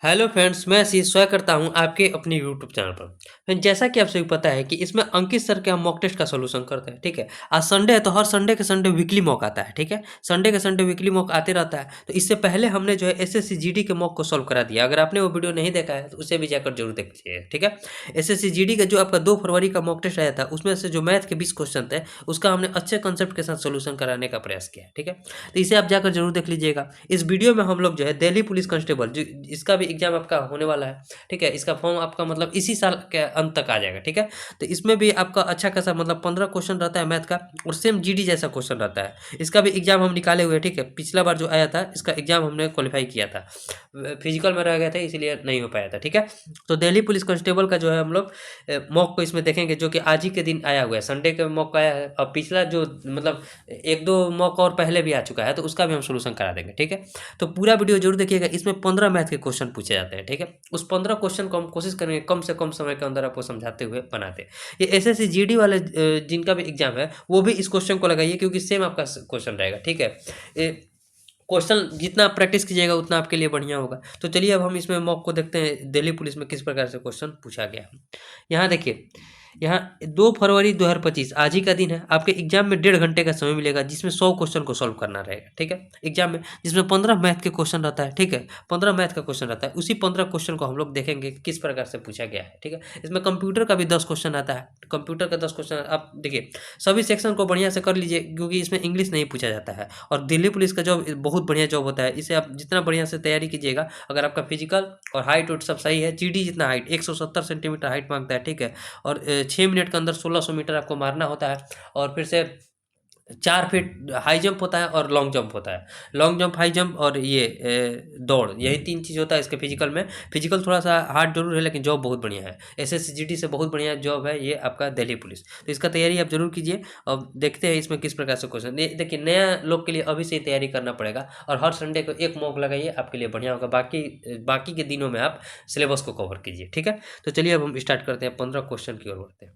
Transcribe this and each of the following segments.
Hello friends, मैं आशीष स्वागत करता हूं आपके अपने यूट्यूब चैनल पर। फ्रेंड्स, जैसा कि आप सभी को पता है कि इसमें अंकित सर के हम मॉक टेस्ट का सॉल्यूशन करते हैं। ठीक है, आज संडे है तो हर संडे के संडे वीकली मॉक आता है। ठीक है, संडे के संडे वीकली मॉक आते रहता है। तो इससे पहले हमने जो है एसएससी जीडी के मॉक को सॉल्व करा दिया। अगर आपने वो वीडियो नहीं देखा है तो उसे भी जाकर जरूर देख लीजिए। ठीक है, एसएससी जीडी का जो आपका 2 फरवरी का मॉक टेस्ट आया था उसमें से जो मैथ के 20 क्वेश्चन थे उसका हमने अच्छे कंसेप्ट के साथ सोल्यूशन कराने का प्रयास किया है। ठीक है, तो इसे आप जाकर जरूर देख लीजिएगा। इस वीडियो में हम लोग जो है दिल्ली पुलिस कांस्टेबल जो इसका भी एग्जाम आपका होने वाला है। ठीक है, इसका फॉर्म आपका मतलब इसी साल के अंत तक आ जाएगा। ठीक है, तो इसमें भी आपका अच्छा खासा मतलब 15 क्वेश्चन रहता है मैथ का, और सेम जीडी जैसा क्वेश्चन रहता है। इसका भी एग्जाम हम निकाले हुए हैं। ठीक है, पिछला बार जो आया था इसका एग्जाम हमने क्वालिफाई किया था, फिजिकल में रह गया था इसलिए नहीं हो पाया था। ठीक है, तो दिल्ली पुलिस कांस्टेबल का जो है हम लोग मॉक को इसमें देखेंगे, जो कि आज ही के दिन आया हुआ है, संडे के मॉक आया है। और पिछला जो मतलब एक दो मॉक और पहले भी आ चुका है तो उसका भी हम सोल्यूशन करा देंगे। ठीक है, तो पूरा वीडियो जरूर देखिएगा। इसमें 15 मैथ के क्वेश्चन पूछे जाते हैं। ठीक है, उस 15 क्वेश्चन को हम कोशिश करेंगे कम से कम समय के अंदर आपको समझाते हुए बनाते। ये एसएससी जीडी वाले जिनका भी एग्जाम है वो भी इस क्वेश्चन को लगाइए, क्योंकि सेम आपका क्वेश्चन रहेगा। ठीक है, क्वेश्चन जितना आप प्रैक्टिस कीजिएगा उतना आपके लिए बढ़िया होगा। तो चलिए अब हम इसमें मॉक को देखते हैं दिल्ली पुलिस में किस प्रकार से क्वेश्चन पूछा गया है। यहाँ देखिए, यहाँ 2 फरवरी 2025 आज ही का दिन है। आपके एग्जाम में 1.5 घंटे का समय मिलेगा जिसमें 100 क्वेश्चन को सॉल्व करना रहेगा। ठीक है, एग्जाम में जिसमें 15 मैथ के क्वेश्चन रहता है। ठीक है, 15 मैथ का क्वेश्चन रहता है। उसी 15 क्वेश्चन को हम लोग देखेंगे किस प्रकार से पूछा गया है। ठीक है, इसमें कंप्यूटर का भी 10 क्वेश्चन आता है। कंप्यूटर का 10 क्वेश्चन आप देखिए, सभी सेक्शन को बढ़िया से कर लीजिए, क्योंकि इसमें इंग्लिश नहीं पूछा जाता है। और दिल्ली पुलिस का जॉब बहुत बढ़िया जॉब होता है। इसे आप जितना बढ़िया से तैयारी कीजिएगा, अगर आपका फिजिकल और हाइट उट सब सही है, जीडी जितना हाइट 170 सेंटीमीटर हाइट मांगता है। ठीक है, और 6 मिनट के अंदर 1600 मीटर आपको मारना होता है। और फिर से 4 फीट हाई जंप होता है और लॉन्ग जंप होता है। लॉन्ग जंप, हाई जंप और ये दौड़, यही 3 चीज़ होता है इसके फिजिकल में। फिजिकल थोड़ा सा हार्ड जरूर है लेकिन जॉब बहुत बढ़िया है। एसएससीजीडी से बहुत बढ़िया जॉब है ये आपका दिल्ली पुलिस। तो इसका तैयारी आप जरूर कीजिए। और देखते हैं इसमें किस प्रकार से क्वेश्चन। देखिए, नया लोग के लिए अभी से ही तैयारी करना पड़ेगा, और हर संडे को एक मॉक लगाइए, आपके लिए बढ़िया होगा। बाकी के दिनों में आप सिलेबस को कवर कीजिए। ठीक है, तो चलिए अब हम स्टार्ट करते हैं, 15 क्वेश्चन की ओर बढ़ते हैं।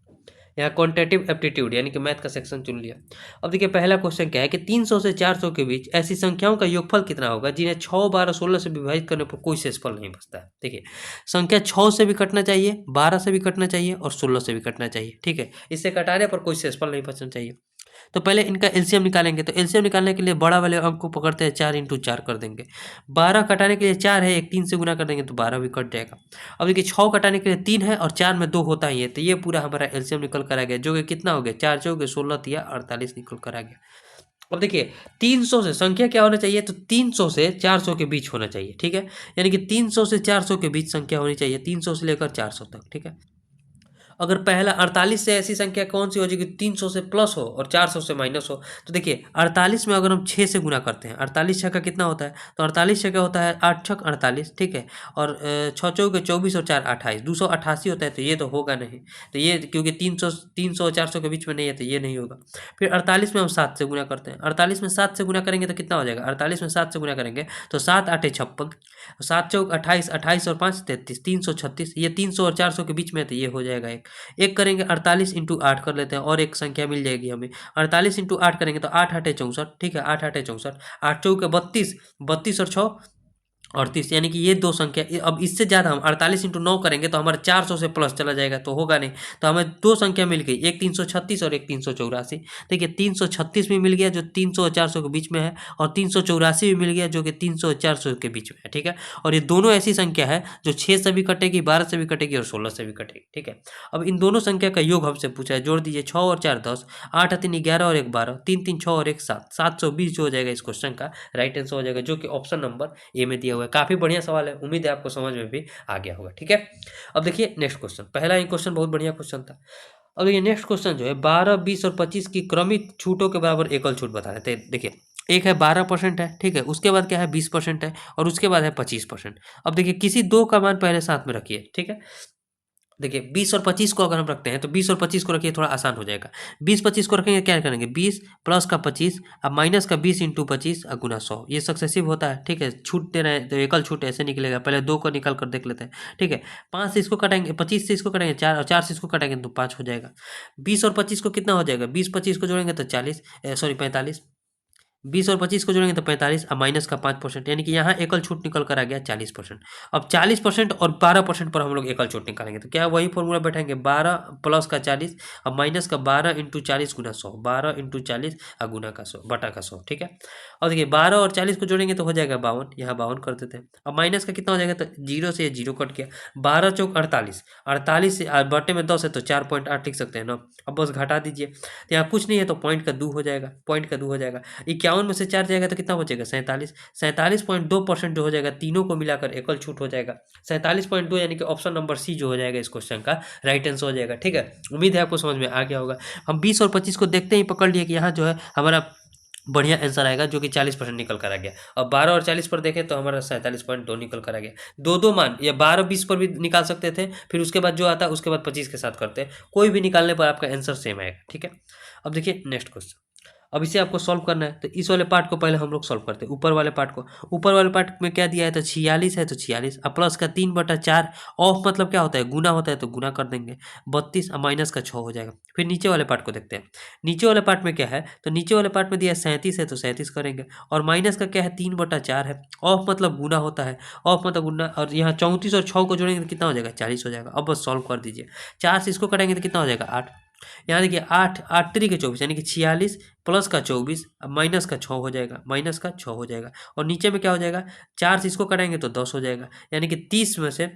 यहाँ क्वांटिटेटिव एप्टीट्यूड यानी कि मैथ का सेक्शन चुन लिया। अब देखिए, पहला क्वेश्चन क्या है कि 300 से 400 के बीच ऐसी संख्याओं का योगफल कितना होगा जिन्हें 6, 12, 16 से विभाजित करने पर कोई शेषफल नहीं बचता है। देखिए, संख्या 6 से भी कटना चाहिए, 12 से भी कटना चाहिए और 16 से भी कटना चाहिए। ठीक है, इससे कटाने पर कोई शेषफल नहीं बचना चाहिए। तो पहले इनका एलसीएम निकालेंगे। तो एलसीएम निकालने के लिए बड़ा वाले अंक को पकड़ते हैं, 4 × 4 कर देंगे। 12 कटाने के लिए 4 है, एक 3 से गुना कर देंगे तो 12 भी कट जाएगा। अब देखिए, 6 कटाने के लिए 3 है और 4 में 2 होता ही है, तो ये पूरा हमारा एलसीएम निकल कर आ गया, जो कि कितना हो गया, 4 चौके 16 या 48 निकल कर आ गया। अब देखिए, 300 से संख्या क्या होना चाहिए, तो 300 से 400 के बीच होना चाहिए। ठीक है, यानी कि 300 से 400 के बीच संख्या होनी चाहिए, 300 से लेकर 400 तक। ठीक है, अगर पहला 48 से ऐसी संख्या कौन सी हो जाएगी, 300 से प्लस हो और 400 से माइनस हो। तो देखिए, 48 में अगर हम 6 से गुना करते हैं, 48 छक्का कितना होता है, तो 48 छक्का होता है 8 छक 48। ठीक है, और 6 चौके 24 और 4 28, 288 होता है। तो ये तो होगा नहीं, तो ये क्योंकि 300 और 400 के बीच में नहीं है तो ये नहीं होगा। फिर 48 में हम 7 से गुना करते हैं, 48 में 7 से गुना करेंगे तो कितना हो जाएगा, 48 में 7 से गुना करेंगे तो 7 8 56, 7 चौक 28, 28 और 5 33, 336। ये 300 और 400 के बीच में है तो ये हो जाएगा एक करेंगे। 48 × 8 कर लेते हैं और एक संख्या मिल जाएगी हमें। 48 × 8 करेंगे तो 8 8 64। ठीक है, 8 8 64, 8 चौके 32, 32 और 6 38, यानी कि ये दो संख्या। अब इससे ज़्यादा हम 48 × 9 करेंगे तो हमारा 400 से प्लस चला जाएगा, तो होगा नहीं। तो हमें दो संख्या मिल गई, एक 336 और एक 384। देखिए, 336 भी मिल गया जो 300 और 400 के बीच में है, और 384 भी मिल गया जो कि 300 और 400 के बीच में है। ठीक है, और ये दोनों ऐसी संख्या है जो 6 से भी कटेगी, 12 से भी कटेगी और 16 से भी कटेगी। ठीक है, अब इन दोनों संख्या का योग हमसे पूछा है, जोड़ दीजिए। 6 और 4 10, 8 3 11 और 1 12, 3 3 6 और 1 7, 720 जो हो जाएगा इस क्वेश्चन का राइट आंसर हो जाएगा, जो कि ऑप्शन नंबर ए में दिया हुआ है। काफी बढ़िया सवाल है, उम्मीद है आपको समझ में भी आ गया होगा। ठीक है, अब देखिए नेक्स्ट क्वेश्चन। पहला ही क्वेश्चन बहुत बढ़िया क्वेश्चन था। अब ये नेक्स्ट क्वेश्चन जो है 12, 20 और 25 की क्रमिक छूटों के बराबर एकल छूट बता रहे थे। देखिए, एक है 12% है। ठीक है, उसके बाद क्या है 20% है, और उसके बाद है 25%। अब देखिए, किसी दो का मान पहले साथ में रखिए। ठीक है, देखिए 20 और 25 को अगर हम रखते हैं तो 20 और 25 को रखिए, थोड़ा आसान हो जाएगा। 20 25 को रखेंगे, क्या करेंगे, 20 प्लस का 25 अब माइनस का 20 × 25 गुना 100, ये सक्सेसिव होता है। ठीक है, छूट दे रहे हैं तो एकल छूट ऐसे निकलेगा। पहले 2 को निकाल कर देख लेते हैं। ठीक है, 5 से इसको कटेंगे, 25 से इसको कटेंगे 4, और 4 से इसको कटेंगे तो 5 हो जाएगा। 20 और 25 को कितना हो जाएगा, 20 25 को जोड़ेंगे तो 40, सॉरी 45। 20 और 25 को जोड़ेंगे तो 45 और माइनस का 5%, यानी कि यहाँ एकल छूट निकल कर आ गया 40%। अब 40% और 12% पर हम लोग एकल छूट निकालेंगे तो क्या वही फॉर्मूला बैठाएंगे, 12 प्लस का 40 और माइनस का 12 इंटू 40 गुना 100, 12 इंटू 40 और गुना का 100 बटा का 100, ठीक है। और देखिए 12 और 40 को जोड़ेंगे तो हो जाएगा 52, यहाँ 52 कर देते हैं। अब माइनस का कितना हो जाएगा, तो जीरो से जीरो कट गया, 12 चौक 48, 48 से बटे में 10 है तो 4.8 लिख सकते हैं ना। अब बस घटा दीजिए, तो यहाँ कुछ नहीं है तो पॉइंट का 2 हो जाएगा, पॉइंट का 2 हो जाएगा। 51 में से 4 जाएगा तो कितना बचेगा, 47, 47.2% जो हो जाएगा, तीनों को मिलाकर एकल छूट हो जाएगा 47.2, यानी कि ऑप्शन नंबर सी जो हो जाएगा इस क्वेश्चन का राइट आंसर हो जाएगा, ठीक है। उम्मीद है आपको समझ में आ गया होगा। हम 20 और 25 को देखते ही पकड़ लिए कि यहाँ जो है हमारा बढ़िया आंसर आएगा, जो कि 40% निकल कर आ गया। और 12 और 40 पर देखें तो हमारा 47.2 निकल कर आ गया। दो दो मान या 12-20 पर भी निकाल सकते थे, फिर उसके बाद जो आता है उसके बाद 25 के साथ करते हैं, कोई भी निकालने पर आपका आंसर सेम आएगा, ठीक है। अब देखिए नेक्स्ट क्वेश्चन, अब इसे आपको सॉल्व करना है तो इस वाले पार्ट को पहले हम लोग सॉल्व करते हैं, ऊपर वाले पार्ट को। ऊपर वाले पार्ट में क्या दिया है, तो 46 है तो 46 और प्लस का 3/4, ऑफ मतलब क्या होता है, गुना होता है तो गुना कर देंगे, 32 और माइनस का 6 हो जाएगा। फिर नीचे वाले पार्ट को देखते हैं, नीचे वाले पार्ट में क्या है, तो नीचे वाले पार्ट में दिया है 37 है तो 37 करेंगे, और माइनस का क्या है, 3/4 है, ऑफ मतलब गुना होता है, ऑफ मतलब गुना, और यहाँ 34 और 6 को जोड़ेंगे तो कितना हो जाएगा, 40 हो जाएगा। अब बस सॉल्व कर दीजिए, 4 से इसको करेंगे तो कितना हो जाएगा, 8। यहाँ देखिए 8 8 तरीके 24, यानी कि 46 प्लस का 24 माइनस का 6 हो जाएगा, माइनस का 6 हो जाएगा। और नीचे में क्या हो जाएगा, 4 से इसको करेंगे तो 10 हो जाएगा, यानी कि 30 में से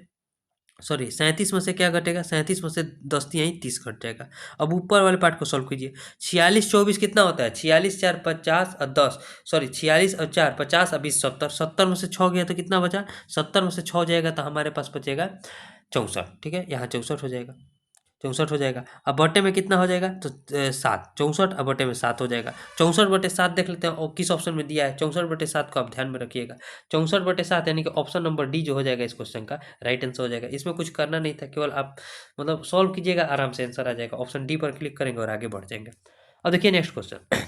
सॉरी 37 में से क्या घटेगा, 37 में से 10 यहीं 30 घट जाएगा। अब ऊपर वाले पार्ट को सॉल्व कीजिए, 46 24 कितना होता है, 46 4 50 और 10, सॉरी 46 और 4 50 और 20 70, 70 में से 6 गया तो कितना बचा, 70 में से 6 जाएगा तो हमारे पास बचेगा 64, ठीक है, यहाँ 64 हो जाएगा, 64 हो जाएगा। अब बटे में कितना हो जाएगा, तो 7, 64 अब बटे में 7 हो जाएगा। 64/7 देख लेते हैं और किस ऑप्शन में दिया है, 64/7 को आप ध्यान में रखिएगा, 64/7 यानी कि ऑप्शन नंबर डी जो हो जाएगा इस क्वेश्चन का राइट आंसर हो जाएगा। इसमें कुछ करना नहीं था, केवल आप मतलब सॉल्व कीजिएगा, आराम से आंसर आ जाएगा। ऑप्शन डी पर क्लिक करेंगे और आगे बढ़ जाएंगे। अब देखिए नेक्स्ट क्वेश्चन,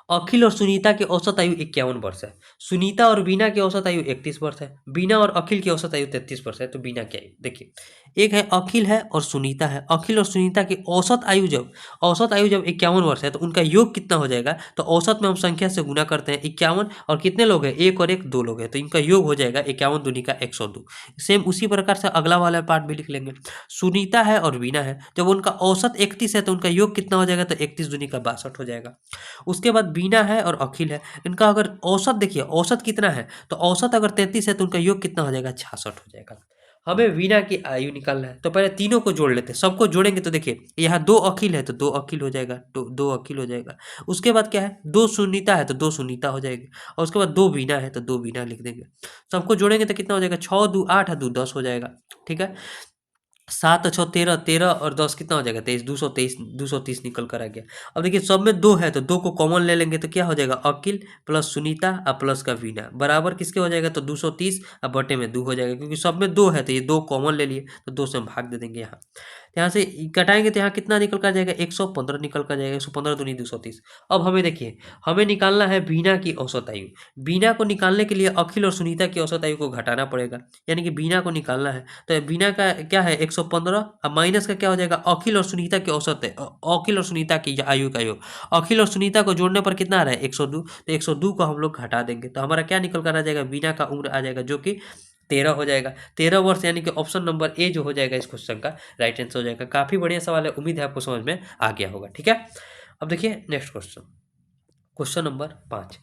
अखिल और सुनीता की औसत आयु 51 वर्ष है, सुनीता और बीना की औसत आयु 31 वर्ष है, बीना और अखिल की औसत आयु 33 वर्ष है, तो बीना की आयु देखिए, एक है अखिल है और सुनीता है, अखिल और सुनीता की औसत आयु जब 51 वर्ष है तो उनका योग कितना हो जाएगा, तो औसत में हम संख्या से गुना करते हैं 51, और कितने लोग हैं, एक और एक 2 लोग हैं, तो इनका योग हो जाएगा 51 दूनी का 102। सेम उसी प्रकार से अगला वाला पार्ट भी लिख लेंगे, सुनीता है और बीना है, जब उनका औसत 31 है तो उनका योग कितना हो जाएगा, तो 31 दूनी का 62 हो जाएगा। उसके बाद बीना है और अखिल है, इनका अगर औसत देखिए, औसत कितना है, तो औसत अगर 33 है तो उनका योग कितना हो जाएगा, 66 हो जाएगा। हमें वीणा की आयु निकालना है तो पहले तीनों को जोड़ लेते हैं, सबको जोड़ेंगे तो देखिए यहाँ 2 अखिल है तो 2 अखिल हो जाएगा, 2 अखिल हो जाएगा। उसके बाद क्या है, 2 सुनीता है तो 2 सुनीता हो जाएगी, और उसके बाद 2 वीणा है तो 2 वीणा लिख देंगे। सबको जोड़ेंगे तो कितना हो जाएगा, 6 2 8 2 10 हो जाएगा, ठीक है। 7 और 6 13, 13 और 10 कितना हो जाएगा, 23, 230 निकल कर आ गया। अब देखिए सब में 2 है तो 2 को कॉमन ले लेंगे तो क्या हो जाएगा, अखिल प्लस सुनीता और प्लस का वीणा बराबर किसके हो जाएगा, तो 230 और बटे में 2 हो जाएगा, क्योंकि सब में 2 है तो ये 2 कॉमन ले लिए तो 2 से हम भाग दे देंगे यहाँ। यहाँ से कटाएंगे तो यहाँ कितना निकल कर जाएगा, 115 निकल कर जाएगा, 115 दूनी 230। अब हमें देखिए, हमें निकालना है बीना की औसत आयु। बीना को निकालने के लिए अखिल और सुनीता की औसत आयु को घटाना पड़ेगा, यानी कि बीना को निकालना है तो बीना का क्या है 115, अब माइनस का क्या हो जाएगा, अखिल और सुनीता की औसत है, अखिल और सुनीता की आयु का योग, अखिल और सुनीता को जोड़ने पर कितना आ रहा है 102, तो 102 को हम लोग घटा देंगे तो हमारा क्या निकल कर आ जाएगा, बीना का उम्र आ जाएगा जो कि 13 हो जाएगा, 13 वर्ष, यानी कि ऑप्शन नंबर ए जो हो जाएगा इस क्वेश्चन का राइट आंसर हो जाएगा। काफी बढ़िया सवाल है, उम्मीद है आपको समझ में आ गया होगा, ठीक है। अब देखिए next question, question number 5।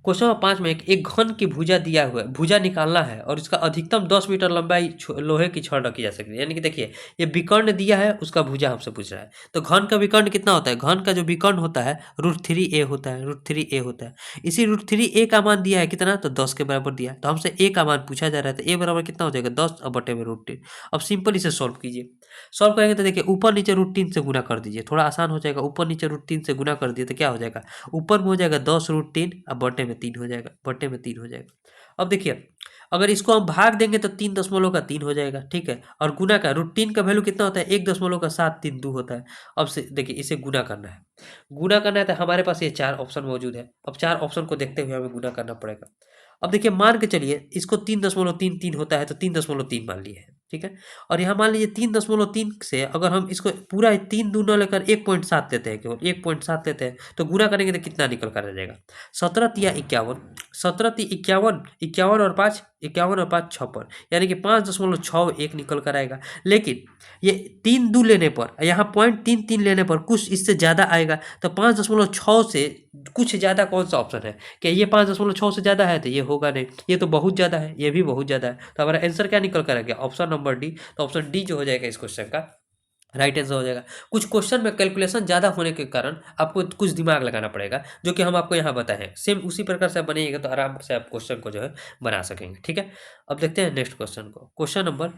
Question number 5 में एक घन की भुजा दिया हुआ है, भुजा निकालना है और इसका अधिकतम 10 मीटर लंबाई लोहे की छड़ रखी जा सकती है, यानी कि देखिए ये विकर्ण दिया है, उसका भुजा हमसे पूछ रहा है, तो घन का विकर्ण कितना होता है, घन का जो विकर्ण होता है √3a होता है, √3a होता है। इसी √3a का मान दिया है कितना, तो 10 के बराबर दिया है, तो हमसे a का मान पूछा जा रहा है, तो a बराबर कितना हो जाएगा 10 और बटे में √3। अब सिंपल इसे सॉल्व कीजिए, सॉल्व करेंगे तो देखिए ऊपर नीचे √3 से गुना कर दीजिए, थोड़ा आसान हो जाएगा, ऊपर नीचे √3 से गुना कर दिए तो क्या हो जाएगा, ऊपर में हो जाएगा 10 √3 अब बटे में 3 हो जाएगा, बटे में 3 हो जाएगा। अब देखिए अगर इसको हम भाग देंगे तो 3.3 हो जाएगा, ठीक है, और गुना का √3 का वैल्यू कितना होता है, 1.732 होता है। अब से देखिए इसे गुना करना है, गुना करना है तो हमारे पास ये 4 ऑप्शन मौजूद है, अब 4 ऑप्शन को देखते हुए हमें गुना करना पड़ेगा। अब देखिए मान के चलिए इसको 3.33 होता है तो 3.3 मान लिए है, ठीक है। और यहाँ मान लीजिए 3.3 से अगर हम इसको पूरा 3 दूना लेकर 1.7 लेते हैं, केवल 1.7 लेते हैं, तो गुना करेंगे तो कितना निकल कर आ जाएगा? 17 × 51, 17 × 51, 51 और 5, 51 और 5 56, यानी कि 5.61 निकल कर आएगा। लेकिन ये 3 लेने पर, यहाँ 0.33 लेने पर कुछ इससे ज़्यादा आएगा, तो 5.6 से कुछ ज़्यादा कौन सा ऑप्शन है? क्या ये 5.6 से ज़्यादा है? तो ये होगा नहीं, ये तो बहुत ज़्यादा है, ये भी बहुत ज़्यादा है, तो हमारा आंसर क्या निकल कर आ गया? Option number D. तो ऑप्शन डी जो हो जाएगा इस क्वेश्चन का राइट आंसर हो जाएगा। कुछ क्वेश्चन में कैलकुलेशन ज़्यादा होने के कारण आपको कुछ दिमाग लगाना पड़ेगा, जो कि हम आपको यहाँ बताए हैं। सेम उसी प्रकार से आप बनाइएगा तो आराम से आप क्वेश्चन को जो है बना सकेंगे, ठीक है। अब देखते हैं नेक्स्ट क्वेश्चन को, क्वेश्चन नंबर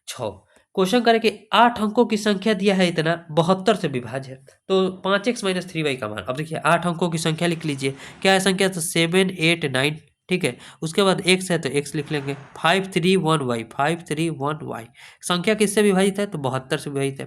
6। क्वेश्चन करें कि 8 अंकों की संख्या दिया है इतना, 72 से विभाज्य है, तो 5x - 3y का मान। अब देखिए 8 अंकों की संख्या लिख लीजिए, क्या है संख्या? तो 7 8 9, ठीक है। उसके बाद x है तो x लिख लेंगे, 531y, 531y। संख्या किससे विभाजित है? तो 72 से विभाजित है।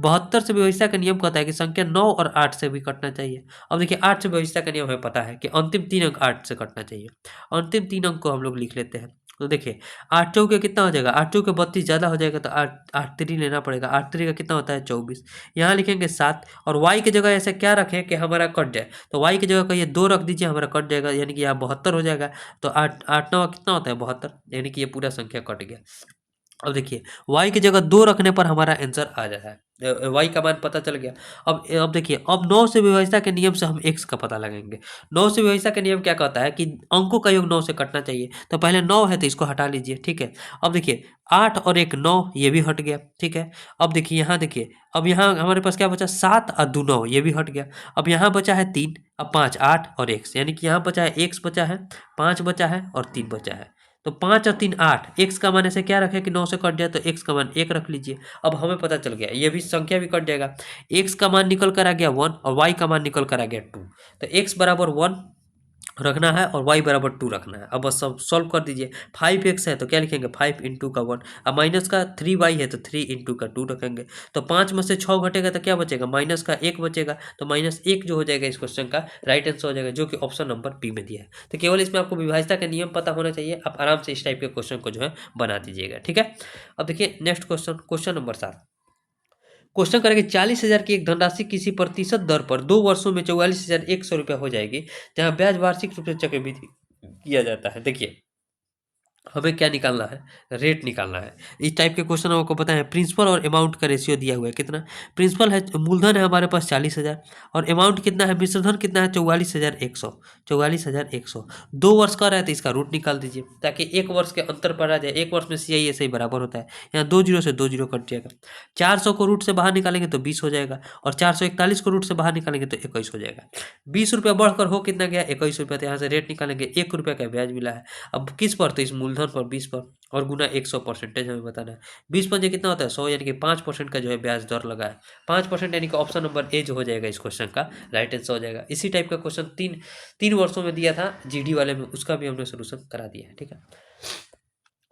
72 से विभाज्यता का नियम कहता है कि संख्या 9 और 8 से भी कटना चाहिए। अब देखिए 8 से विभाज्यता का नियम हमें पता है कि अंतिम 3 अंक 8 से कटना चाहिए। अंतिम 3 अंक को हम लोग लिख लेते हैं। तो देखिए 8 चौके कितना हो जाएगा? 8 चौके 32 ज़्यादा हो जाएगा, तो 8 3 लेना पड़ेगा। 8 3 का कितना होता है? 24। यहाँ लिखेंगे 7, और y की जगह ऐसे क्या रखें कि हमारा कट जाए? तो y की जगह का ये 2 रख दीजिए, हमारा कट जाएगा, यानी कि यहाँ 72 हो जाएगा। तो 8 8 9 कितना होता है? 72, यानी कि ये पूरा संख्या कट गया। अब देखिए y की जगह 2 रखने पर हमारा आंसर आ जाता है। y का मान पता चल गया। अब देखिए, अब 9 से विभाज्यता के नियम से हम x का पता लगाएंगे। 9 से विभाज्यता का नियम क्या कहता है कि अंकों का योग 9 से कटना चाहिए। तो पहले 9 है तो इसको हटा लीजिए, ठीक है। अब देखिए 8 और 1 9, ये भी हट गया, ठीक है। अब देखिए यहाँ देखिए, अब यहाँ हमारे पास क्या बचा? 7 और 2 9, ये भी हट गया। अब यहाँ बचा है 3, अब 5 8 और x, यानी कि यहाँ बचा है x बचा है, 5 बचा है और 3 बचा है। तो 5 और 3 8, x का मान ऐसे क्या रखें कि 9 से कट जाए, तो x का मान 1 रख लीजिए। अब हमें पता चल गया, ये भी संख्या भी कट जाएगा। x का मान निकल कर आ गया 1 और y का मान निकल कर आ गया 2। तो x बराबर 1 रखना है और y बराबर 2 रखना है। अब बस सब सॉल्व कर दीजिए। 5x है तो क्या लिखेंगे? 5 इंटू का 1, अब माइनस का 3y है तो 3 इंटू का 2 रखेंगे। तो 5 में से 6 घटेगा तो क्या बचेगा? माइनस का 1 बचेगा, तो -1 जो हो जाएगा इस क्वेश्चन का राइट आंसर हो जाएगा, जो कि ऑप्शन नंबर बी में दिया है। तो केवल इसमें आपको विभाज्यता का नियम पता होना चाहिए, आप आराम से इस टाइप के क्वेश्चन को जो है बना दीजिएगा, ठीक है। अब देखिए next question, question number 7। Question करेंगे 40,000 की एक धनराशि किसी प्रतिशत दर पर 2 वर्षों में 44,100 रुपया हो जाएगी, जहां ब्याज वार्षिक रूप से चक्रवृद्धि किया जाता है। देखिए हमें क्या निकालना है? रेट निकालना है। इस टाइप के क्वेश्चन आपको पता है, प्रिंसिपल और अमाउंट का रेशियो दिया हुआ है कितना? प्रिंसिपल है, मूलधन है हमारे पास 40,000, और अमाउंट कितना है? मिश्रधन कितना है? 44,100, 44,100। 2 वर्ष का रहा है तो इसका रूट निकाल दीजिए, ताकि 1 वर्ष के अंतर पर आ जाए। 1 वर्ष में CI बराबर होता है, यहाँ 2 जीरो से 2 जीरो कट जाएगा। 400 को रूट से बाहर निकालेंगे तो 20 हो जाएगा, और 441 को रूट से बाहर निकालेंगे तो 21 हो जाएगा। 20 रुपया बढ़कर हो कितना गया? 21 रुपया। तो यहाँ से रेट निकालेंगे, 1 रुपया का ब्याज मिला है। अब किस पर? तो इस मूलधन पर 20 पर, और गुना 100 परसेंटेज हमें बताना है। 20 पंजे कितना होता है? 100, यानी कि 5% का जो है ब्याज दर लगा है। 5%, यानी कि ऑप्शन नंबर ए जो हो जाएगा इस क्वेश्चन का राइट आंसर हो जाएगा। इसी टाइप का क्वेश्चन 3 वर्षों में दिया था GD वाले में, उसका भी हमने सोल्यूशन करा दिया है, ठीक है।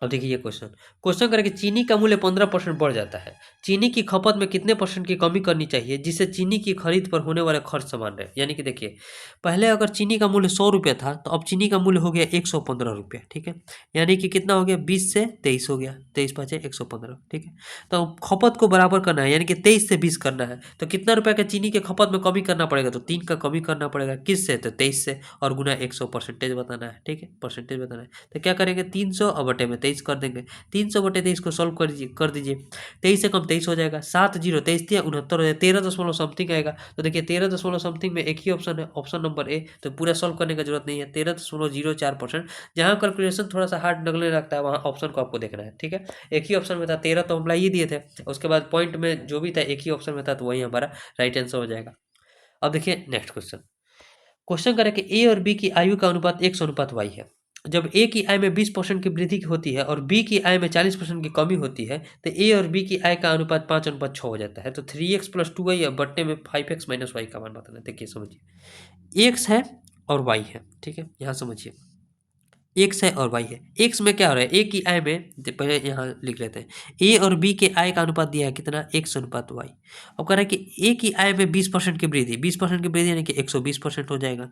अब देखिए ये क्वेश्चन, क्वेश्चन करें कि चीनी का मूल्य 15% बढ़ जाता है, चीनी की खपत में कितने % की कमी करनी चाहिए जिससे चीनी की खरीद पर होने वाले खर्च समान रहे? यानी कि देखिए पहले अगर चीनी का मूल्य 100 रुपये था, तो अब चीनी का मूल्य हो गया 115 रुपये, ठीक है। यानी कि कितना हो गया? 20 से 23 हो गया, 23 पाँचे 115, ठीक है। तो खपत को बराबर करना है, यानी कि 23 से 20 करना है, तो कितना रुपये का चीनी के खपत में कमी करना पड़ेगा? तो 3 का कमी करना पड़ेगा, किससे? तो 23 से, और गुना 100 परसेंटेज बताना है, ठीक है, परसेंटेज बताना है। तो क्या करेंगे? 300 और बटे में 23 कर देंगे। 300 बटे 23 को सॉल्व कर दीजिए। 23 से कम 23 हो जाएगा, 7 जीरो 23 दिया 69 हो जाएगा, 13 दशमलव समथिंग आएगा। तो देखिए 13 दशमलव समथिंग में एक ही ऑप्शन है, ऑप्शन नंबर ए। तो पूरा सॉल्व करने की जरूरत नहीं है, 13.04%। जहाँ कैलकुलेशन थोड़ा सा हार्ड लगने लगता है वहाँ ऑप्शन को आपको देखना है, ठीक है। एक ही ऑप्शन में था, 13 तो हम ला ही दिए थे, उसके बाद पॉइंट में जो भी था एक ही ऑप्शन में था, तो वही हमारा राइट आंसर हो जाएगा। अब देखिए नेक्स्ट क्वेश्चन, क्वेश्चन करें कि ए और बी की आयु का अनुपात 100:y है। जब ए की आय में 20% की वृद्धि होती है और बी की आय में 40% की कमी होती है, तो ए और बी की आय का अनुपात 5:6 हो जाता है। तो 3x + 2y या बट्टे में 5x - y का मान बताना है। देखिए समझिए, x है और y है, ठीक है। यहाँ समझिए एक्स है और वाई है। एक्स में क्या हो रहा है, ए की आय में पहले यहाँ लिख लेते हैं, ए और बी के आय का अनुपात दिया है कितना, एक्स अनुपात वाई। अब कह रहा है कि ए की आय में 20% की वृद्धि, 20% की वृद्धि यानी कि 120% हो जाएगा,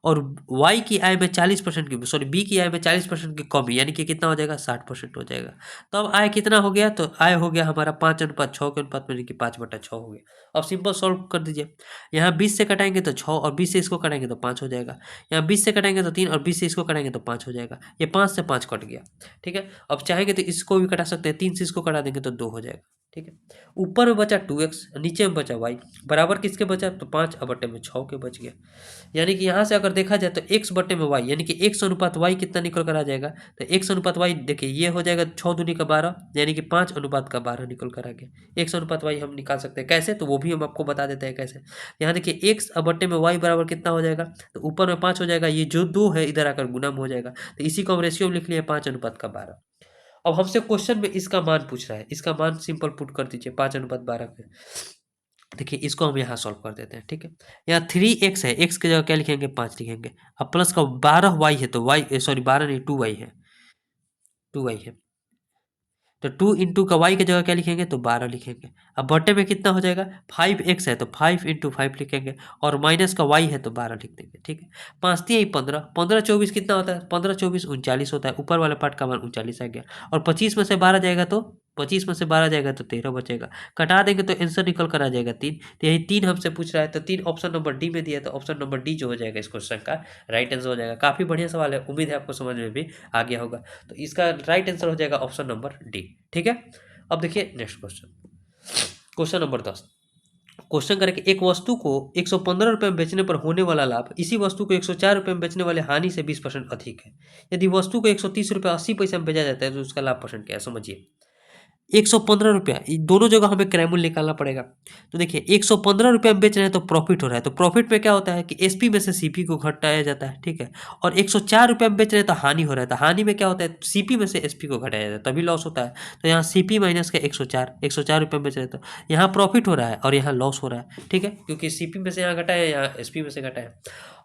और वाई की आय में 40% की, सॉरी बी की आय में 40% की कमी यानी कि कितना हो जाएगा, 60% हो जाएगा। तो अब आय कितना हो गया, तो आय हो गया हमारा 5:6 के अनुपात में, यानी कि 5/6 हो गया। अब सिंपल सॉल्व कर दीजिए, यहाँ 20 से कटाएंगे तो 6, और 20 से इसको कटाएंगे तो 5 हो जाएगा। यहाँ 20 से कटाएंगे तो 3, और 20 से इसको कटाएंगे तो 5 हो जाएगा। ये 5 से 5 कट गया, ठीक है। अब चाहेंगे तो इसको भी कटा सकते हैं, 3 से इसको कटा देंगे तो 2 हो जाएगा, ठीक है। ऊपर में बचा 2x, नीचे में बचा y, बराबर किसके बचा, तो 5/6 के बच गया। यानी कि यहाँ से अगर देखा जाए तो x/y यानी कि x अनुपात y कितना निकल कर आ जाएगा, तो x अनुपात y देखिए ये हो जाएगा 6 दूनी का 12 यानी कि 5 अनुपात का 12 निकल कर आ गया। x अनुपात y हम निकाल सकते हैं कैसे, तो वो भी हम आपको बता देते हैं कैसे। यहाँ देखिए x/y बराबर कितना हो जाएगा, तो ऊपर में 5 हो जाएगा, ये जो 2 है इधर आकर गुना में हो जाएगा, तो इसी को हम रेशियो में लिख लिए 5:12। अब हमसे क्वेश्चन में इसका मान पूछ रहा है, इसका मान सिंपल पुट कर दीजिए 5:12 के। देखिए इसको हम यहाँ सॉल्व कर देते हैं, ठीक है। यहाँ 3x है, x की जगह क्या लिखेंगे, 5 लिखेंगे। अब प्लस का 12y है तो y, सॉरी 12 नहीं 2y है, 2y है, तो 2 इंटू का y की जगह क्या लिखेंगे, तो 12 लिखेंगे। अब बटे में कितना हो जाएगा, 5x है तो 5 इंटू 5 लिखेंगे, और माइनस का y है तो 12 लिख देंगे, ठीक है। 5 3 15, 15 24 कितना होता है, 15 24 39 होता है, ऊपर वाले पार्ट का मान 39 आ गया। और 25 में से 12 जाएगा तो 25 में से 12 जाएगा तो 13 बचेगा, कटा देंगे तो आंसर निकल कर आ जाएगा 3। तो यही 3 हमसे पूछ रहा है, तो 3 ऑप्शन नंबर डी में दिया, तो ऑप्शन नंबर डी जो हो जाएगा इस क्वेश्चन का राइट आंसर हो जाएगा। काफ़ी बढ़िया सवाल है, उम्मीद है आपको समझ में भी आ गया होगा। तो इसका राइट आंसर हो जाएगा ऑप्शन नंबर डी, ठीक है। अब देखिए next question, question number 10। Question करें कि एक वस्तु को 115 रुपये में बेचने पर होने वाला लाभ इसी वस्तु को 104 रुपये में बेचने वाले हानि से 20% अधिक है। यदि वस्तु को 130 रुपये 80 पैसे में बेचा जाता है तो उसका लाभ परसेंट क्या है, समझिए। 115 रुपया, दोनों जगह हमें क्रैमुल निकालना पड़ेगा। तो देखिए 115 रुपया में बेच रहे हैं तो प्रॉफिट हो रहा है, तो प्रॉफिट में क्या होता है कि एसपी में से सीपी को घटाया जाता है, ठीक है। और 104 रुपया में बेच रहे हैं तो हानि हो रहा है, तो हानि में क्या होता है, सीपी में से एसपी को घटाया जाता है तभी लॉस होता है। तो यहाँ सीपी माइनस का 104 रुपये में बेच रहे हैं तो यहाँ प्रॉफिट हो रहा है और यहाँ लॉस हो रहा है, ठीक है, क्योंकि सीपी में से यहाँ घटा है, यहाँ एसपी में से घटा है।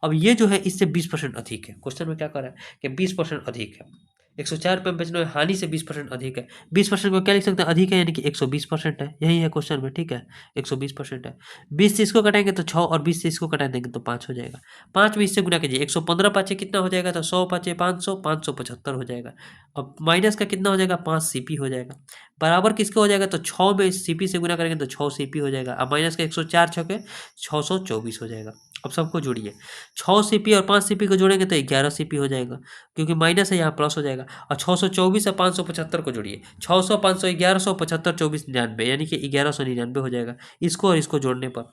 अब ये जो है इससे 20% अधिक है, क्वेश्चन में क्या कर रहा है कि 20% अधिक है, 104 रुपये में बेचने में हानि से 20% अधिक है। 20% को क्या लिख सकते हैं, अधिक है यानी कि 120% है, यही है क्वेश्चन में, ठीक है, 120% है। 20 से इसको कटाएंगे तो 6, और 20 से इसको कटा देंगे तो 5 हो जाएगा। 5 में इससे गुना कीजिए, 115 पाँचे कितना हो जाएगा, तो 100 पाँचे 500, 575 हो जाएगा। अब माइनस का कितना हो जाएगा, 5 सीपी हो जाएगा, बराबर किसके हो जाएगा, तो 6 में सीपी से गुना करेंगे तो 6 सीपी हो जाएगा। अब माइनस का 104 छके 624 हो जाएगा। अब सबको जोड़िए, 6 सीपी और 5 सीपी को जोड़ेंगे तो 11 सीपी हो जाएगा, क्योंकि माइनस है यहाँ प्लस हो जाएगा। और 624 और 575 को जोड़िए, 600 500 1100 75 24 99 यानी कि 1199 हो जाएगा इसको और इसको जोड़ने पर।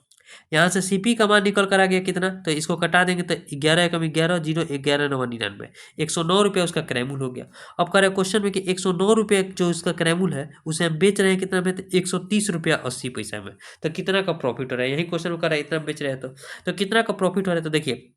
यहाँ से सीपी का मान निकल कर आ गया कितना, तो इसको कटा देंगे तो 11 एकम 11 0 11 9 99, 109 रुपये उसका क्रैमुल हो गया। अब कह रहे हैं क्वेश्चन में कि 109 रुपये जो इसका क्रैमुल है उसे हम बेच रहे हैं कितना में, तो 130 रुपया 80 पैसा में। तो कितना का प्रॉफिट हो रहा है, यही क्वेश्चन में कर रहा है, इतना बेच रहे हैं तो कितना का प्रॉफिट हो रहा है, तो देखिए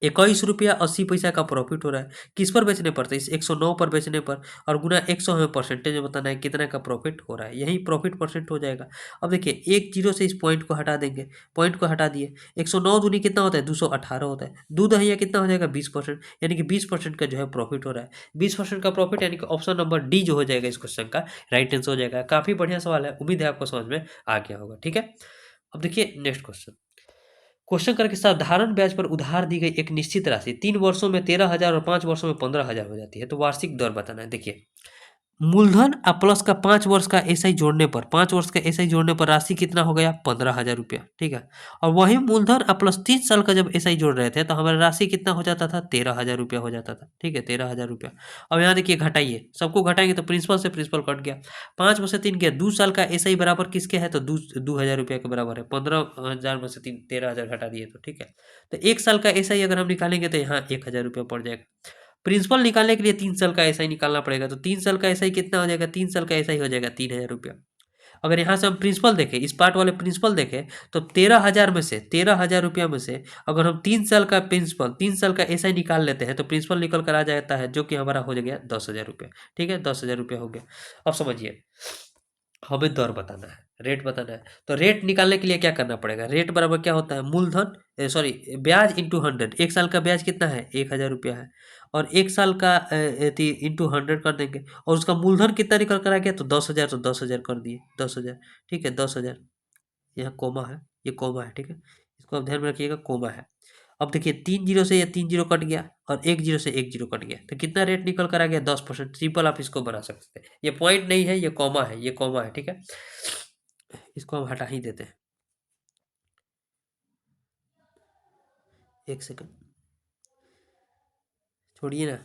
21 रुपया 80 पैसा का प्रॉफिट हो रहा है। किस पर बेचने पर, तो इस 109 पर बेचने पर, और गुना 100 हमें परसेंटेज में बताना है कितना का प्रॉफिट हो रहा है, यही प्रॉफिट परसेंट हो जाएगा। अब देखिए एक जीरो से इस पॉइंट को हटा देंगे, पॉइंट को हटा दिए, 109 दूनी कितना होता है, 218 होता है, दूध है कितना हो जाएगा 20%, यानी कि 20% का जो है प्रॉफिट हो रहा है। 20% का प्रॉफिट यानी कि ऑप्शन नंबर डी जो हो जाएगा इस क्वेश्चन का राइट आंसर हो जाएगा। काफ़ी बढ़िया सवाल है, उम्मीद है आपको समझ में आ गया होगा, ठीक है। अब देखिए नेक्स्ट क्वेश्चन, क्वेश्चन करके साधारण ब्याज पर उधार दी गई एक निश्चित राशि 3 वर्षों में 13,000 और 5 वर्षों में 15,000 हो जाती है, तो वार्षिक दर बताना है। देखिए मूलधन और प्लस का 5 वर्ष का एसआई जोड़ने पर, 5 वर्ष का एसआई जोड़ने पर राशि कितना हो गया, 15,000 रुपया, ठीक है। और वही मूलधन और प्लस 3 साल का जब एसआई जोड़ रहे थे तो हमारा राशि कितना हो जाता था, 13,000 रुपया हो जाता था, ठीक है, 13,000 रुपया। अब यहाँ देखिए घटाइए, सबको घटाएंगे तो प्रिंसिपल से प्रिंसिपल कट गया, 5 में से 3 गया, 2 साल का एसआई बराबर किसके है, तो 2,000 रुपया के बराबर है, 15,000 में से 13,000 घटा दिए तो ठीक है। तो 1 साल का एसआई अगर हम निकालेंगे तो यहाँ 1,000 रुपया पड़ जाएगा। प्रिंसिपल निकालने के लिए 3 साल का एसआई निकालना पड़ेगा, तो 3 साल का एसआई कितना हो जाएगा, 3 साल का एसआई हो जाएगा 3,000 रुपया। अगर यहाँ से हम प्रिंसिपल देखें, इस पार्ट वाले प्रिंसिपल देखें, तो 13,000 में से 13,000 रुपया में से अगर हम 3 साल का प्रिंसिपल 3 साल का एसआई निकाल लेते हैं तो प्रिंसिपल निकल कर आ जाता है, जो कि हमारा हो गया 10,000 रुपया, ठीक है, 10,000 रुपया हो गया। अब समझिए हमें दर बताना है, रेट बताना है। तो रेट निकालने के लिए क्या करना पड़ेगा, रेट बराबर क्या होता है, मूलधन सॉरी ब्याज इंटू 100। एक साल का ब्याज कितना है, 1000 रुपया है, और एक साल का इंटू 100 कर देंगे, और उसका मूलधन कितना निकल कर आ गया, तो 10,000, तो 10,000 कर दिए, 10,000। ठीक है, 10,000। यहाँ कोमा है, ये कोमा है, ठीक है, इसको आप ध्यान में रखिएगा, कोमा है। अब देखिए 3 जीरो से ये 3 जीरो कट गया, और 1 जीरो से 1 जीरो कट गया, तो कितना रेट निकल कर आ गया, 10%। सिंपल आप इसको बना सकते हैं, ये पॉइंट नहीं है, ये कॉमा है, ये कॉमा है, ठीक है। इसको हम हटा ही देते हैं, एक सेकंड छोड़िए ना।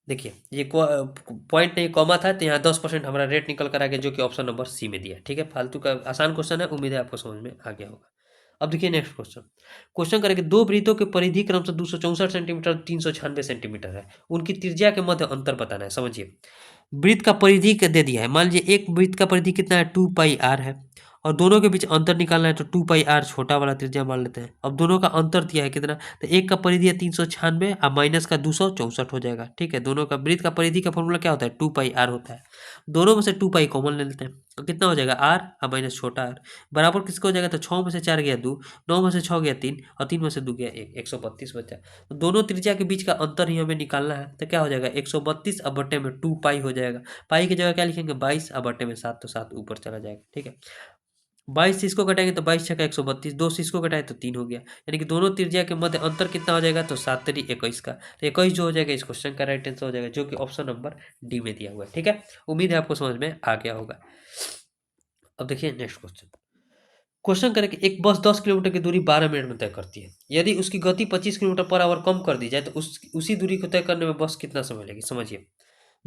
देखिए ये पॉइंट नहीं, कॉमा था, तो यहाँ 10% हमारा रेट निकल कर आ गया, जो कि ऑप्शन नंबर सी में दिया है, ठीक है। फालतू का आसान क्वेश्चन है, उम्मीद है आपको समझ में आ गया होगा। अब देखिए नेक्स्ट क्वेश्चन। क्वेश्चन करेंगे, दो वृत्तों के परिधि क्रमशः 264 सेंटीमीटर, 396 सेंटीमीटर है, उनकी त्रिज्या के मध्य अंतर बताना है। समझिए, वृत्त का परिधि दे दिया है, मान लीजिए एक वृत्त का परिधि कितना है, 2 पाई आर है, और दोनों के बीच अंतर निकालना है, तो 2 पाई आर छोटा वाला त्रिज्या मान लेते हैं। अब दोनों का अंतर दिया है कितना, तो एक का परिधि है 396 और माइनस का 264 हो जाएगा, ठीक है। दोनों का वृत्त का परिधि का फॉर्मूला क्या होता है, 2 पाई आर होता है। दोनों में से 2 पाई कॉमन ले लेते हैं, तो कितना हो जाएगा, आर और माइनस छोटा आर बराबर किसका हो जाएगा, तो 6 में से 4 गया 2, 9 में से 6 गया 3, और 3 में से 2 गया 1, 132 बचा। तो दोनों त्रिज्या के बीच का अंतर ही हमें निकालना है, तो क्या हो जाएगा, 132 अब बटे में 2 पाई हो जाएगा। पाई की जगह क्या लिखेंगे, 22, अब बटे में 7, तो 7 ऊपर चला जाएगा, ठीक है। 22 से इसको घटाएंगे तो 22 छक्का 132, 2 से इसको घटाए तो 3 हो गया, यानी कि दोनों त्रिज्या के मध्य अंतर कितना हो जाएगा, तो 7×3 = 21 का, तो 21 जो हो जाएगा इस क्वेश्चन का राइट आंसर हो जाएगा, जो कि ऑप्शन नंबर डी में दिया हुआ है, ठीक है। उम्मीद है आपको समझ में आ गया होगा। अब देखिए नेक्स्ट क्वेश्चन। क्वेश्चन करें कि एक बस 10 किलोमीटर की दूरी 12 मिनट में तय करती है, यदि उसकी गति 25 किलोमीटर पर आवर कम कर दी जाए, तो उसी दूरी को तय करने में बस कितना समय लेगी। समझिए,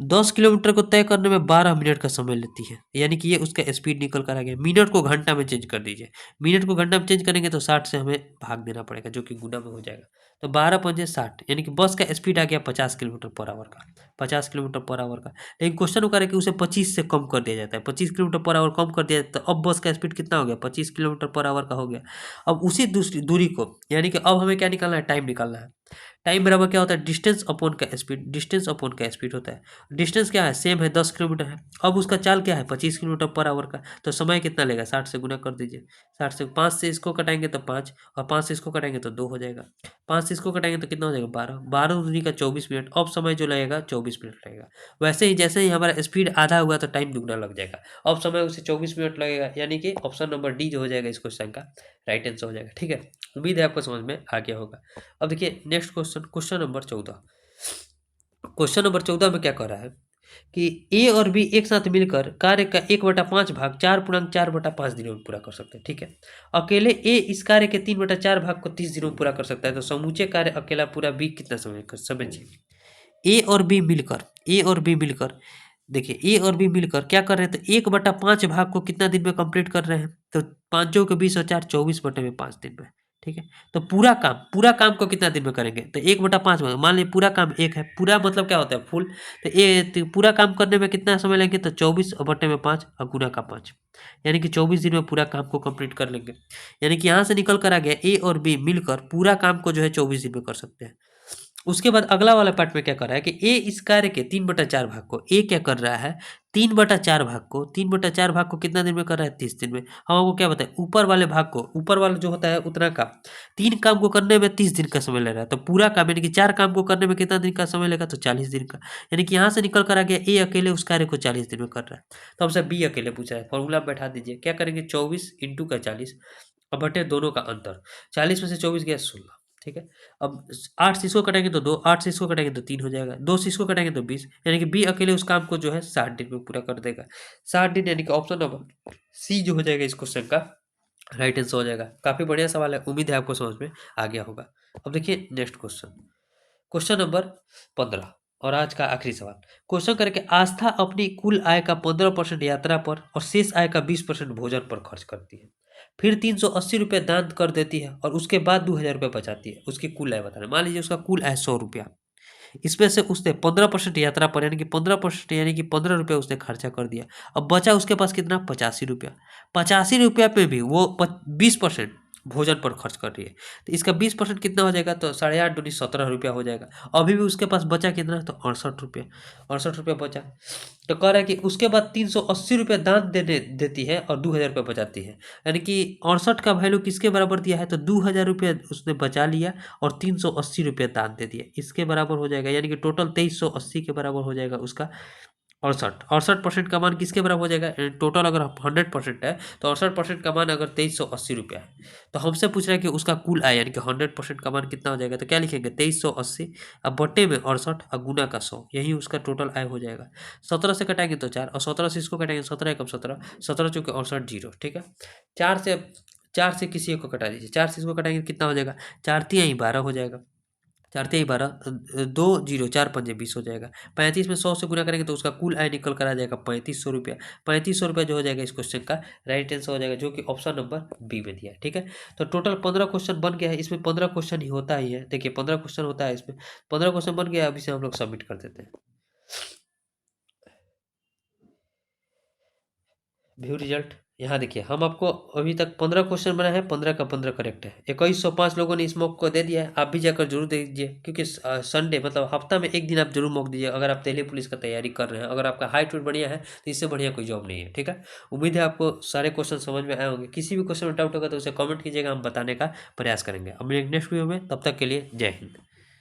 10 किलोमीटर को तय करने में 12 मिनट का समय लेती है, यानी कि ये उसका स्पीड निकल कर आ गया। मिनट को घंटा में चेंज कर दीजिए, मिनट को घंटा में चेंज करेंगे तो 60 से हमें भाग देना पड़ेगा, जो कि गुना में हो जाएगा। तो 12×5 = 60, यानी कि बस का स्पीड आ गया 50 किलोमीटर पर आवर का, 50 किलोमीटर पर आवर का। लेकिन क्वेश्चन वो करे कि उसे 25 से कम कर दिया जाता है, 25 किलोमीटर पर आवर कम कर दिया जाता है, तो अब बस का स्पीड कितना हो गया, 25 किलोमीटर पर आवर का हो गया। अब उसी दूसरी दूरी को, यानी कि अब हमें क्या निकालना है, टाइम निकालना है। टाइम बराबर क्या होता है, डिस्टेंस अपॉन का स्पीड, डिस्टेंस अपॉन का स्पीड होता है। डिस्टेंस क्या है, सेम है, 10 किलोमीटर है। अब उसका चाल क्या है, 25 किलोमीटर पर आवर का, तो समय कितना लेगा, 60 से गुना कर दीजिए। 60 से 5 से इसको कटाएंगे तो 5, और 5 से इसको कटाएंगे तो 2 हो जाएगा। 5 से इसको कटाएंगे तो कितना हो जाएगा, 12, 12 दूनी का 24 मिनट। अब समय जो लगेगा 24 मिनट लगेगा। वैसे ही जैसे ही हमारा स्पीड आधा हुआ तो टाइम दुगना लग जाएगा, अब समय उसे 24 मिनट लगेगा, यानी कि ऑप्शन नंबर डी जो हो जाएगा इस क्वेश्चन का राइट आंसर हो जाएगा, ठीक है। उम्मीद है आपको समझ में आ गया होगा। अब देखिए next question, question number 14। Question number 14 में क्या कह रहा है कि ए और बी एक साथ मिलकर कार्य का 1/5 भाग 4×4/5 दिनों में पूरा कर सकते हैं, ठीक है। अकेले ए इस कार्य के 3/4 भाग को 30 दिनों में पूरा कर सकता है, तो समूचे कार्य अकेला पूरा बी कितना समय कर, समझिए। ए और बी मिलकर, ए और बी मिलकर, देखिए ए और बी मिलकर क्या कर रहे हैं, तो 1/5 भाग को कितना दिन में कंप्लीट कर रहे हैं, तो 5 के 20 और 4 24/5 दिन में, ठीक है। तो पूरा काम को कितना दिन में करेंगे, तो 1/5 में, मान लीजिए पूरा काम एक है, पूरा मतलब क्या होता है, फुल। तो पूरा काम करने में कितना समय लेंगे, तो 24/5 और गुना का 5, यानी कि 24 दिन में पूरा काम को कंप्लीट कर लेंगे। यानी कि यहाँ से निकल कर आ गया ए और बी मिलकर पूरा काम को जो है 24 दिन में कर सकते हैं। उसके बाद अगला वाला पार्ट में क्या कर रहा है कि ए इस कार्य के 3/4 भाग को, ए क्या कर रहा है, 3/4 भाग को कितना दिन में कर रहा है, 30 दिन में। हम आपको क्या बताएं, ऊपर वाले भाग को, ऊपर वाला जो होता है उतना काम, 3 काम को करने में 30 दिन का समय ले रहा है, तो पूरा काम यानी कि 4 काम को करने में कितना दिन का समय लेगा, तो 40 दिन का। यानी कि यहाँ से निकल कर आ गया ए अकेले उस कार्य को 40 दिन में कर रहा है, तो हमसे बी अकेले पूछा है। फॉर्मूला बैठा दीजिए, क्या करेंगे, 24 इंटू का 40 और बटे दोनों का अंतर, 40 में से 24 गया 16, ठीक है। अब 8 से इसको कटेंगे तो 2, 8 से इसको कटेंगे तो 3 हो जाएगा, 2 से इसको कटेंगे तो 20, यानी कि बी अकेले उस काम को जो है 60 दिन में पूरा कर देगा। 60 दिन यानी कि ऑप्शन नंबर सी जो हो जाएगा इस क्वेश्चन का राइट आंसर हो जाएगा। काफी बढ़िया सवाल है, उम्मीद है आपको समझ में आ गया होगा। अब देखिए नेक्स्ट क्वेश्चन, क्वेश्चन नंबर 15 और आज का आखिरी सवाल। क्वेश्चन करके आस्था अपनी कुल आय का 15% यात्रा पर और शेष आय का 20% भोजन पर खर्च करती है, फिर 380 रुपये दान कर देती है और उसके बाद 2000 रुपये बचाती है। उसकी कुल आय बताना, मान लीजिए उसका कुल आय 100 रुपया, इसमें से उसने 15% यात्रा पर यानी कि 15% यानी कि 15 रुपये उसने खर्चा कर दिया। अब बचा उसके पास कितना, 85 रुपया। 85 रुपया पे भी वो 20%, भोजन पर खर्च कर रही है। तो इसका 20% कितना हो जाएगा, तो 8.5 दूनी 17 रुपया हो जाएगा। अभी भी उसके पास बचा कितना, तो 68 रुपया, 68 रुपया बचा। तो कह रहा है कि उसके बाद 380 रुपया दान देने देती है और 2000 रुपया बचाती है। यानी कि 68 का वैल्यू किसके बराबर दिया है, तो 2000 रुपया उसने बचा लिया और 380 रुपया दान दे दिया, इसके बराबर हो जाएगा। यानी कि टोटल 2380 के बराबर हो जाएगा उसका 68% का मान किसके बराबर हो जाएगा, टोटल अगर 100% है तो 68% का मान अगर 2380 रुपया है, तो हमसे पूछ रहा है कि उसका कुल आय यानी कि 100% का मान कितना हो जाएगा, तो क्या लिखेंगे 2380 अब बट्टे में 68 और गुना का 100, यही उसका टोटल आय हो जाएगा। 17 से कटाएंगे तो 4 और 17 से इसको कटाएंगे, 17 एकम 17, 17 चौके 68 जीरो, ठीक है। चार से किसी एक को कटा दीजिए, 4 से इसको कटाएंगे कितना हो जाएगा, 4 तिहाई 12 हो जाएगा, 4 तिहाई 12, 2 जीरो 4 पंजे 20 हो जाएगा। 35 में 100 से गुना करेंगे तो उसका कुल आय निकल कर आ जाएगा 3500 रुपया। 3500 रुपया जो हो जाएगा इस क्वेश्चन का राइट आंसर हो जाएगा, जो कि ऑप्शन नंबर बी में दिया है, ठीक है। तो टोटल 15 क्वेश्चन बन गया है, इसमें 15 क्वेश्चन ही होता ही है, देखिए 15 क्वेश्चन होता है इसमें, 15 क्वेश्चन बन गया, अभी से हम लोग सबमिट कर देते हैं। व्यू रिजल्ट यहाँ देखिए, हम आपको अभी तक 15 क्वेश्चन बनाए हैं, 15 का 15 करेक्ट है। 2105 लोगों ने इस मॉक को दे दिया है, आप भी जाकर जरूर दे दीजिए, क्योंकि संडे मतलब हफ्ता में एक दिन आप जरूर मॉक दीजिए अगर आप दिल्ली पुलिस का तैयारी कर रहे हैं। अगर आपका हाइट वेट बढ़िया है तो इससे बढ़िया कोई जॉब नहीं है, ठीक है। उम्मीद है आपको सारे क्वेश्चन समझ में आए होंगे। किसी भी क्वेश्चन में डाउट होगा तो उसे कॉमेंट कीजिएगा, हम बताने का प्रयास करेंगे। अब नेक्स्ट वीडियो में, तब तक के लिए जय हिंद।